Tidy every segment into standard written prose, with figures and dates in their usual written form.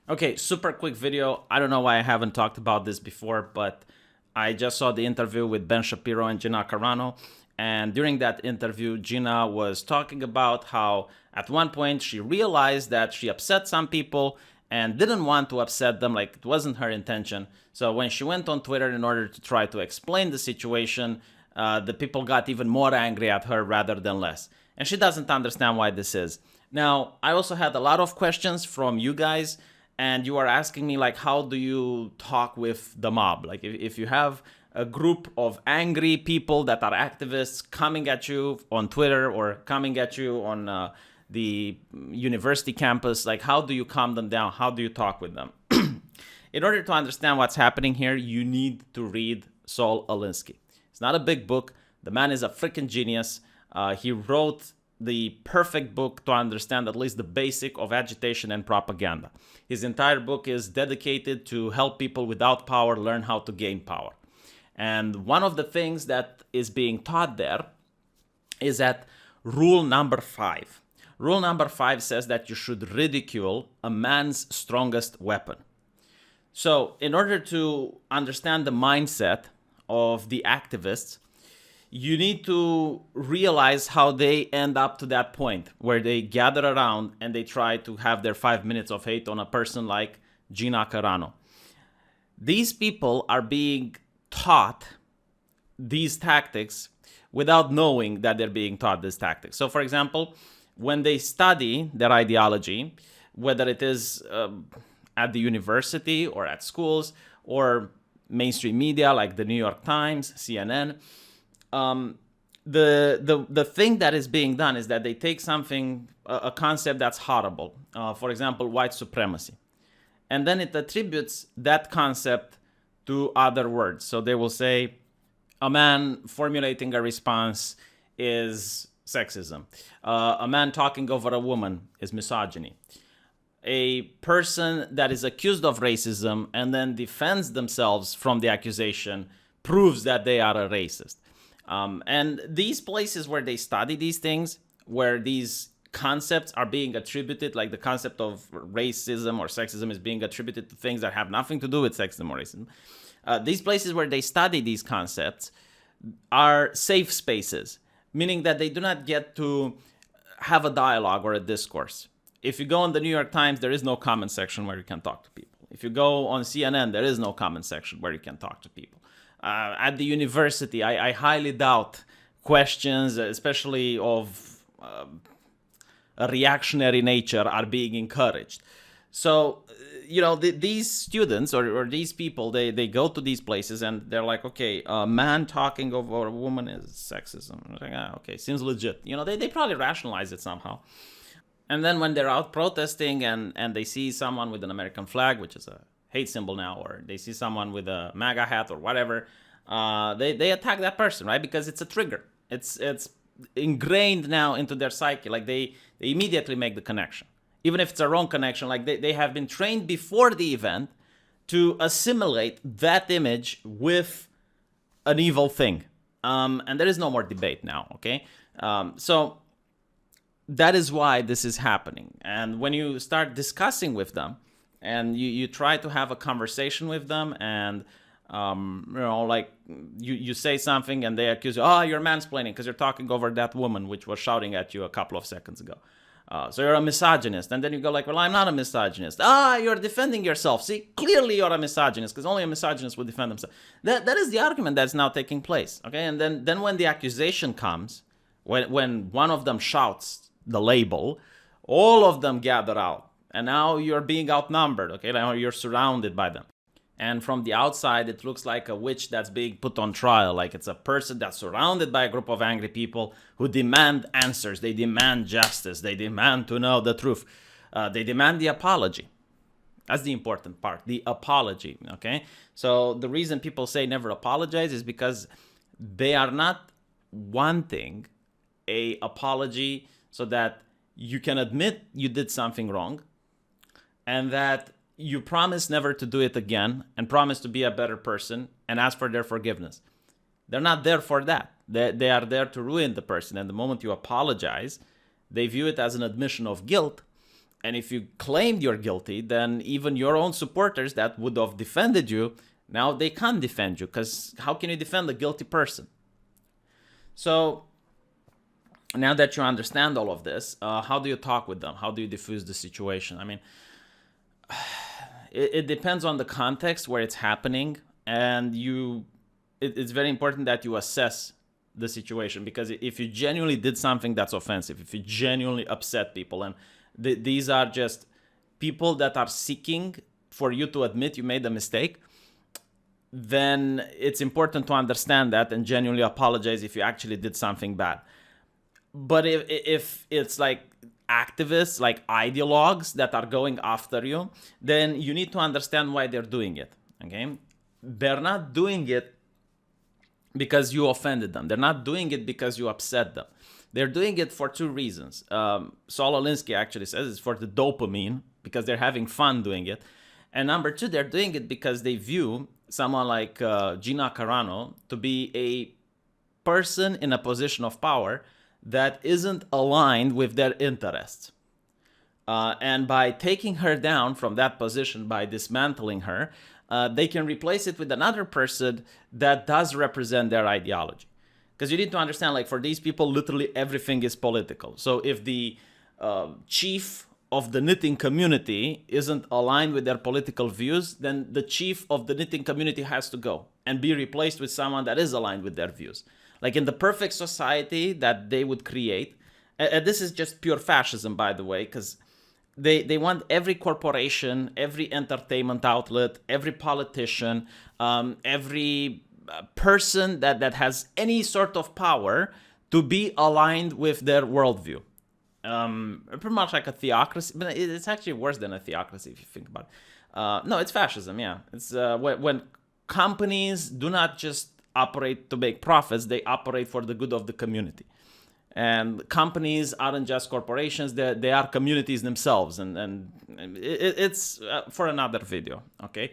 Okay, super quick video. I don't know why I haven't talked about this before, but I just saw the interview with Ben Shapiro and Gina Carano. And during that interview, Gina was talking about how at one point she realized that she upset some people and didn't want to upset them, like it wasn't her intention. So when she went on Twitter in order to try to explain the situation, the people got even more angry at her rather than less. And she doesn't understand why this is. Now, I also had a lot of questions from you guys, and you are asking me, like, how do you talk with the mob? Like, if you have a group of angry people that are activists coming at you on Twitter or coming at you on the university campus, like, how do you calm them down? How do you talk with them? In order to understand what's happening here, you need to read Saul Alinsky. It's not a big book. The man is a freaking genius. He wrote the perfect book to understand at least the basic of agitation and propaganda. His entire book is dedicated to help people without power learn how to gain power. And one of the things that is being taught there is that rule number 5. Rule number 5 says that you should ridicule a man's strongest weapon. So in order to understand the mindset of the activists, you need to realize how they end up to that point where they gather around and they try to have their 5 minutes of hate on a person like Gina Carano. These people are being taught these tactics without knowing that they're being taught these tactics. So, for example, when they study their ideology, whether it is at the university or at schools or mainstream media like the New York Times, CNN, the thing that is being done is that they take something, a concept that's horrible, for example, white supremacy, and then it attributes that concept to other words. So they will say a man formulating a response is sexism. A man talking over a woman is misogyny. A person that is accused of racism and then defends themselves from the accusation proves that they are a racist. And these places where they study these things, where these concepts are being attributed, like the concept of racism or sexism is being attributed to things that have nothing to do with sexism or racism, these places where they study these concepts are safe spaces, meaning that they do not get to have a dialogue or a discourse. If you go on the New York Times, there is no comment section where you can talk to people. If you go on CNN, there is no comment section where you can talk to people. At the university, I highly doubt questions, especially of a reactionary nature, are being encouraged. So, these students or these people, they go to these places and they're like, okay, a man talking over a woman is sexism. Like, okay, seems legit. They probably rationalize it somehow. And then when they're out protesting and they see someone with an American flag, which is a hate symbol now, or they see someone with a MAGA hat or whatever, they attack that person, right? Because it's a trigger. It's ingrained now into their psyche. Like they immediately make the connection. Even if it's a wrong connection, like they have been trained before the event to assimilate that image with an evil thing. And there is no more debate now, okay? So that is why this is happening. And when you start discussing with them and you try to have a conversation with them and like you say something and they accuse you, you're mansplaining because you're talking over that woman which was shouting at you a couple of seconds ago. So you're a misogynist. And then you go like, well, I'm not a misogynist. You're defending yourself. See, clearly you're a misogynist because only a misogynist would defend themselves. That is the argument that's now taking place. Okay. And then when the accusation comes, when one of them shouts the label, all of them gather out. And now you're being outnumbered. Okay. Now you're surrounded by them. And from the outside, it looks like a witch that's being put on trial. Like it's a person that's surrounded by a group of angry people who demand answers. They demand justice. They demand to know the truth. They demand the apology. That's the important part, the apology, okay? So the reason people say never apologize is because they are not wanting a apology so that you can admit you did something wrong and that you promise never to do it again and promise to be a better person and ask for their forgiveness. They're not there for that. They are there to ruin the person. And the moment you apologize, they view it as an admission of guilt And if you claimed you're guilty, then even your own supporters that would have defended you, now they can't defend you, because how can you defend a guilty person? So now that you understand all of this, how do you talk with them? How do you diffuse the situation? I mean, it depends on the context where it's happening, and it's very important that you assess the situation, because if you genuinely did something that's offensive, if you genuinely upset people, and these are just people that are seeking for you to admit you made a mistake, then it's important to understand that and genuinely apologize if you actually did something bad. But if it's like activists, like ideologues that are going after you, then you need to understand why they're doing it. Okay? They're not doing it because you offended them. They're not doing it because you upset them. They're doing it for two reasons. Saul Alinsky actually says it's for the dopamine, because they're having fun doing it. And number two, they're doing it because they view someone like Gina Carano to be a person in a position of power that isn't aligned with their interests. And by taking her down from that position, by dismantling her, they can replace it with another person that does represent their ideology. Because you need to understand, like, for these people, literally everything is political. So if the chief of the knitting community isn't aligned with their political views, then the chief of the knitting community has to go and be replaced with someone that is aligned with their views. Like in the perfect society that they would create, and this is just pure fascism, by the way, because they want every corporation, every entertainment outlet, every politician, every person that has any sort of power to be aligned with their worldview. Pretty much like a theocracy, but it's actually worse than a theocracy if you think about it. No, it's fascism, yeah. It's when companies do not just operate to make profits, they operate for the good of the community. And companies aren't just corporations, they are communities themselves. And it's for another video, okay?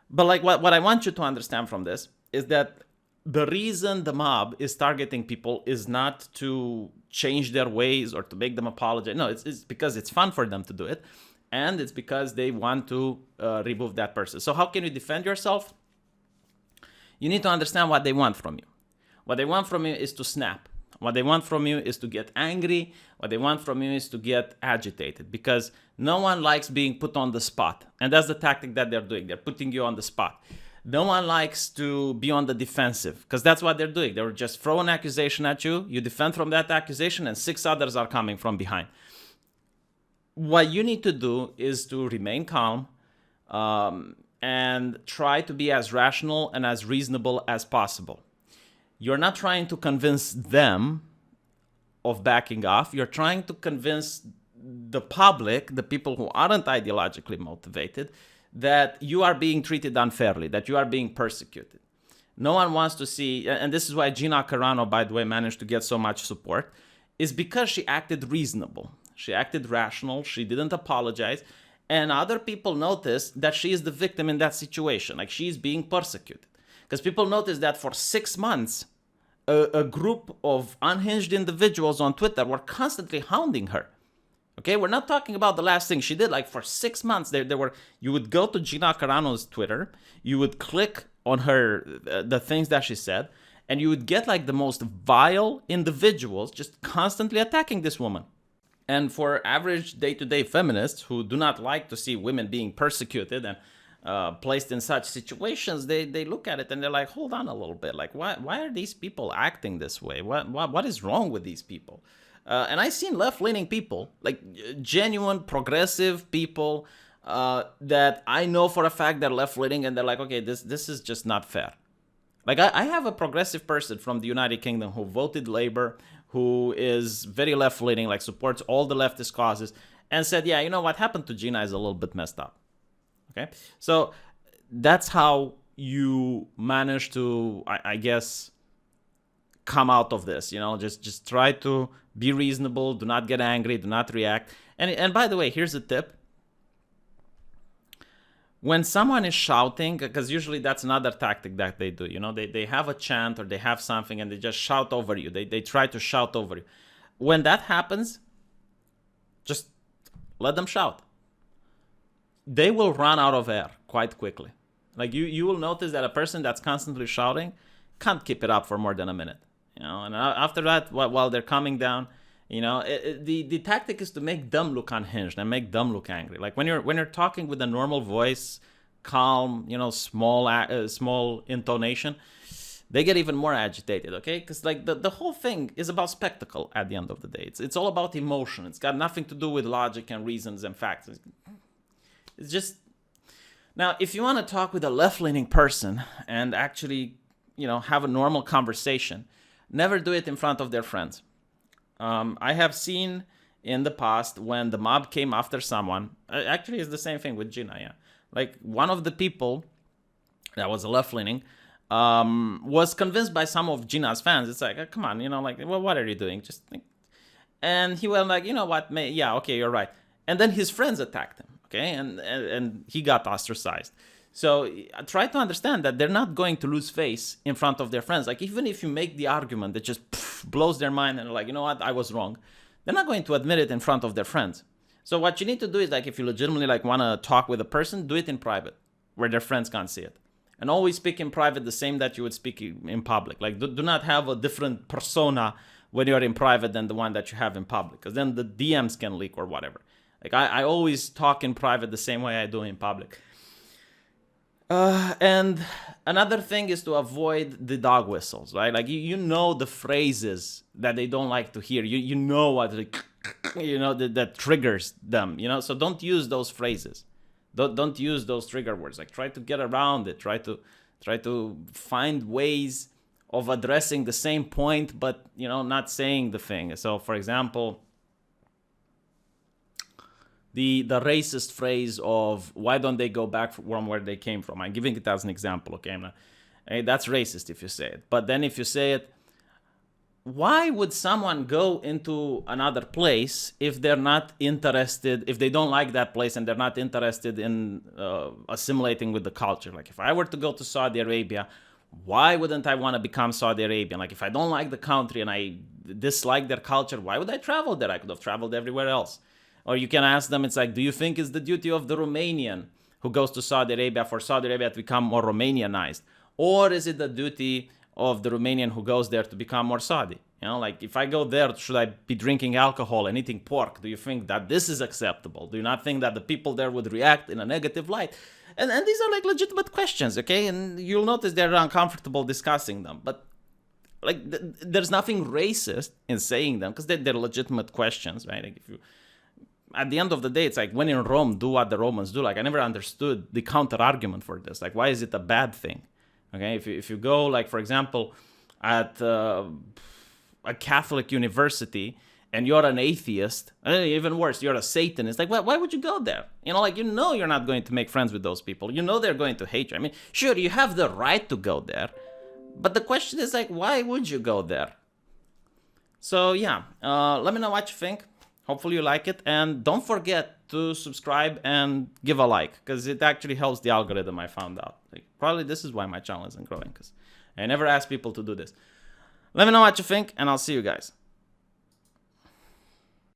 But like what I want you to understand from this is that the reason the mob is targeting people is not to change their ways or to make them apologize. No, it's because it's fun for them to do it. And it's because they want to remove that person. So how can you defend yourself? You need to understand what they want from you. What they want from you is to snap. What they want from you is to get angry. What they want from you is to get agitated, because no one likes being put on the spot. And that's the tactic that they're doing. They're putting you on the spot. No one likes to be on the defensive, because that's what they're doing. They're just throw an accusation at you. You defend from that accusation, and 6 others are coming from behind. What you need to do is to remain calm, and try to be as rational and as reasonable as possible. You're not trying to convince them of backing off. You're trying to convince the public, the people who aren't ideologically motivated, that you are being treated unfairly, that you are being persecuted. No one wants to see, and this is why Gina Carano, by the way, managed to get so much support, is because she acted reasonable. She acted rational. She didn't apologize. And other people notice that she is the victim in that situation, like she's being persecuted. Because people notice that for 6 months, a group of unhinged individuals on Twitter were constantly hounding her. Okay, we're not talking about the last thing she did. Like for 6 months, there were. You would go to Gina Carano's Twitter, you would click on her the things that she said, and you would get like the most vile individuals just constantly attacking this woman. And for average day-to-day feminists who do not like to see women being persecuted and placed in such situations, they look at it and they're like, hold on a little bit. Like, why are these people acting this way? What is wrong with these people? And I've seen left-leaning people, like genuine progressive people that I know for a fact they're left-leaning, and they're like, okay, this is just not fair. Like I have a progressive person from the United Kingdom who voted Labour, who is very left-leaning, like supports all the leftist causes, and said, yeah, you know what happened to Gina is a little bit messed up. Okay, so that's how you manage to, I guess, come out of this. You know, just try to be reasonable, do not get angry, do not react. And by the way, here's a tip. When someone is shouting, because usually that's another tactic that they do, you know, they have a chant or they have something and they just shout over you. They try to shout over you. When that happens, just Let them shout. They will run out of air quite quickly. Like you will notice that a person that's constantly shouting can't keep it up for more than a minute. And after that, while they're coming down, the tactic is to make them look unhinged and make them look angry. Like when you're talking with a normal voice, calm, small intonation, they get even more agitated, okay? Because like the whole thing is about spectacle at the end of the day. It's all about emotion. It's got nothing to do with logic and reasons and facts. It's just... Now, if you want to talk with a left-leaning person and actually, have a normal conversation, never do it in front of their friends. I have seen in the past when the mob came after someone, actually it's the same thing with Gina, yeah. Like one of the people that was a left-leaning was convinced by some of Gina's fans. It's like, come on, well, what are you doing? Just think. And he went like, you know what, yeah, okay, you're right. And then his friends attacked him, okay? And he got ostracized. So try to understand that they're not going to lose face in front of their friends. Like even if you make the argument that just blows their mind and they're like, you know what, I was wrong, they're not going to admit it in front of their friends. So what you need to do is like if you legitimately like want to talk with a person, do it in private where their friends can't see it. And always speak in private the same that you would speak in public. Like do not have a different persona when you're in private than the one that you have in public, because then the DMs can leak or whatever. Like I always talk in private the same way I do in public. And another thing is to avoid the dog whistles, right? Like you know the phrases that they don't like to hear. You know what, that triggers them. So don't use those phrases. Don't use those trigger words. Like try to get around it. Try to find ways of addressing the same point, but not saying the thing. So, for example, the racist phrase of why don't they go back from where they came from? I'm giving it as an example, okay? That's racist if you say it. But then if you say it, why would someone go into another place if they're not interested, if they don't like that place and they're not interested in assimilating with the culture? Like if I were to go to Saudi Arabia, why wouldn't I want to become Saudi Arabian? Like if I don't like the country and I dislike their culture, why would I travel there? I could have traveled everywhere else. Or you can ask them, it's like, do you think it's the duty of the Romanian who goes to Saudi Arabia for Saudi Arabia to become more Romanianized? Or is it the duty of the Romanian who goes there to become more Saudi? Like if I go there, should I be drinking alcohol and eating pork? Do you think that this is acceptable? Do you not think that the people there would react in a negative light? And these are like legitimate questions, okay? And you'll notice they're uncomfortable discussing them. But like there's nothing racist in saying them because they're legitimate questions, right? Like if you... At the end of the day, it's like when in Rome, do what the Romans do. Like I never understood the counter argument for this. Like why is it a bad thing? Okay, if you go like for example at a Catholic university and you're an atheist, even worse, you're a Satanist. Like why would you go there? You're not going to make friends with those people. They're going to hate you. I mean, sure, you have the right to go there, but the question is like, why would you go there? So yeah, let me know what you think. Hopefully you like it, and don't forget to subscribe and give a like, because it actually helps the algorithm, I found out. Like, probably this is why my channel isn't growing, because I never ask people to do this. Let me know what you think, and I'll see you guys.